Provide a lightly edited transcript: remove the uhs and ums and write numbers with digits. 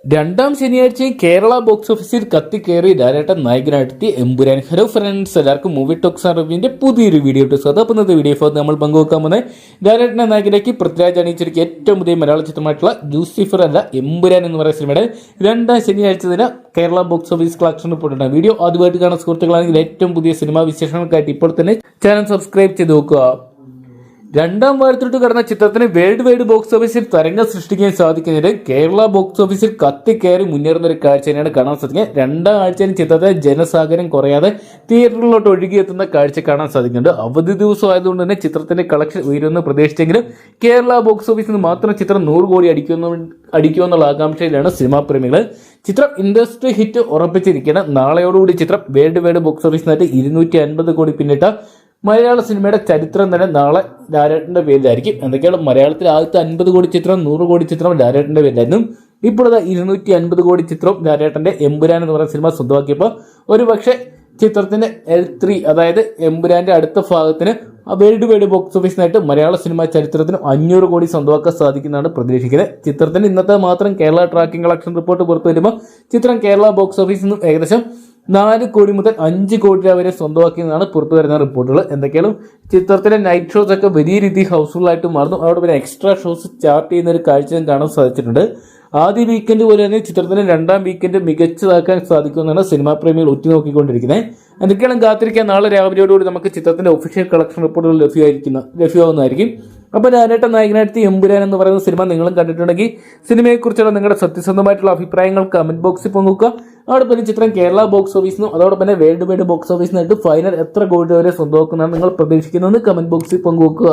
രണ്ടാം ശനിയാഴ്ചയും കേരള ബോക്സ് ഓഫീസിൽ കത്തിക്കേറി ലാലേട്ടൻ നായകനായിട്ടെത്തി എമ്പുരാൻ. ഹലോ ഫ്രണ്ട്സ്, എല്ലാവർക്കും മൂവി ടോക്സ് റിവ്യൂവിന്റെ പുതിയൊരു വീഡിയോ സ്വാഗതം. അപ്പോൾ ഇന്നത്തെ വീഡിയോ നമ്മൾ പങ്കുവെക്കാൻ പോകുന്നത് ലാലേട്ടനെ നായകനാക്കി പൃഥ്വിരാജ് അണിയിച്ചൊരുക്കിയ ഏറ്റവും പുതിയ മലയാള ചിത്രമായിട്ടുള്ള ലൂസിഫർ അല്ല എമ്പുരാൻ എന്ന് പറയുന്ന സിനിമയുടെ രണ്ടാം ശനിയാഴ്ച ദിന കേരള ബോക്സ് ഓഫീസ് കളക്ഷൻ റിപ്പോർട്ടാണ്. വീഡിയോ ആദ്യമായിട്ട് കാണുന്ന സുഹൃത്തുക്കളാണെങ്കിൽ ഏറ്റവും പുതിയ സിനിമാ വിശേഷങ്ങൾക്കായിട്ട് ഇപ്പോൾ തന്നെ ചാനൽ സബ്സ്ക്രൈബ് ചെയ്ത് നോക്കുക. രണ്ടാം വാരത്തിലോട്ട് കടന്ന ചിത്രത്തിന് വേൾഡ് വൈഡ് ബോക്സ് ഓഫീസിൽ തരംഗം സൃഷ്ടിക്കാൻ സാധിക്കുന്നതിന് കേരള ബോക്സ് ഓഫീസിൽ കത്തിക്കയറി മുന്നേറുന്ന ഒരു കാഴ്ച തന്നെയാണ് കാണാൻ സാധിക്കുന്നത്. രണ്ടാം ആഴ്ചയിൽ ചിത്രത്തെ ജനസാഗരം കുറയാതെ തിയേറ്ററിലോട്ട് ഒഴുകിയെത്തുന്ന കാഴ്ച കാണാൻ സാധിക്കുന്നുണ്ട്. അവധി ദിവസം ആയതുകൊണ്ട് തന്നെ ചിത്രത്തിന്റെ കളക്ഷൻ ഉയരുമെന്ന് പ്രതീക്ഷിച്ചെങ്കിലും കേരള ബോക്സ് ഓഫീസിൽ നിന്ന് മാത്രം ചിത്രം 100 കോടി അടിക്കുമെന്നുള്ള ആകാംക്ഷയിലാണ് സിനിമാ പ്രേമികൾ. ചിത്രം ഇൻഡസ്ട്രി ഹിറ്റ് ഉറപ്പിച്ചിരിക്കുകയാണ്. നാളെയോടുകൂടി ചിത്രം വേൾഡ് വൈഡ് ബോക്സ് ഓഫീസിനായിട്ട് 250 കോടി പിന്നിട്ട മലയാള സിനിമയുടെ ചരിത്രം തന്നെ നാളെ ലാലേട്ടന്റെ പേരിലായിരിക്കും. എന്തൊക്കെയാണ് മലയാളത്തിൽ ആദ്യത്തെ 50 കോടി ചിത്രം 100 കോടി ചിത്രം ലാലേട്ടന്റെ പേരിലായിരുന്നു. ഇപ്പോഴത്തെ 250 കോടി ചിത്രം ലാലേട്ടന്റെ എമ്പുരാൻ എന്ന് പറയുന്ന സിനിമ സ്വന്തമാക്കിയപ്പോൾ ഒരുപക്ഷെ ചിത്രത്തിന്റെ L3 അതായത് എമ്പുരാന്റെ അടുത്ത ഭാഗത്തിന് വേൾഡ് വൈഡ് ബോക്സ് ഓഫീസിനായിട്ട് മലയാള സിനിമാ ചരിത്രത്തിന് 500 കോടി സ്വന്തമാക്കാൻ സാധിക്കുന്നതാണ് പ്രതീക്ഷിക്കുന്നത്. ചിത്രത്തിന് ഇന്നത്തെ മാത്രം കേരള ട്രാക്കിംഗ് കളക്ഷൻ റിപ്പോർട്ട് പുറത്തു വരുമ്പോൾ ചിത്രം കേരള ബോക്സ് ഓഫീസിൽ നിന്നും ഏകദേശം 4 കോടി മുതൽ 5 കോടി രൂപ വരെ സ്വന്തമാക്കിയെന്നാണ് പുറത്തു വരുന്ന റിപ്പോർട്ടുകൾ. എന്തൊക്കെയാണ് ചിത്രത്തിലെ നൈറ്റ് ഷോസ് ഒക്കെ വലിയ രീതിയിൽ ഹൗസ്ഫുൾ ആയിട്ട് മാറുന്നു. അവിടെ പിന്നെ എക്സ്ട്രാ ഷോസ് ചാർട്ട് ചെയ്യുന്ന ഒരു കാഴ്ചയും കാണാൻ സാധിച്ചിട്ടുണ്ട്. ആദ്യ വീക്കെൻഡ് പോലെ തന്നെ ചിത്രത്തിന് രണ്ടാം വീക്കെൻഡ് മികച്ചതാക്കാൻ സാധിക്കുമെന്നാണ് സിനിമാ പ്രേമികൾ ഉറ്റുനോക്കിക്കൊണ്ടിരിക്കുന്നത്. എന്തൊക്കെയാണ് കാത്തിരിക്കാൻ നാളെ രാവിലെയോടുകൂടി നമുക്ക് ചിത്രത്തിന്റെ ഒഫീഷ്യൽ കളക്ഷൻ റിപ്പോർട്ടുകൾ ലഭ്യമാവുന്നതായിരിക്കും. അപ്പോൾ ലാലേട്ടൻ നായകനായിട്ട് എമ്പുരാൻ എന്ന് പറയുന്ന സിനിമ നിങ്ങളും കണ്ടിട്ടുണ്ടെങ്കിൽ സിനിമയെക്കുറിച്ചുള്ള നിങ്ങളുടെ സത്യസന്ധമായിട്ടുള്ള അഭിപ്രായങ്ങൾ കമന്റ് ബോക്സിൽ പങ്കുവെക്കുക. അതോടൊപ്പം ചിത്രം കേരള ബോക്സ് ഓഫീസിനും അതോടൊപ്പം തന്നെ വേൾഡ് വൈഡ് ബോക്സ് ഓഫീസിനായിട്ട് ഫൈനൽ എത്ര കോടി വരെ സ്വന്തമാക്കുന്നതാണ് നിങ്ങൾ പ്രതീക്ഷിക്കുന്നതെന്ന് കമന്റ് ബോക്സിൽ പങ്കുവെക്കുക.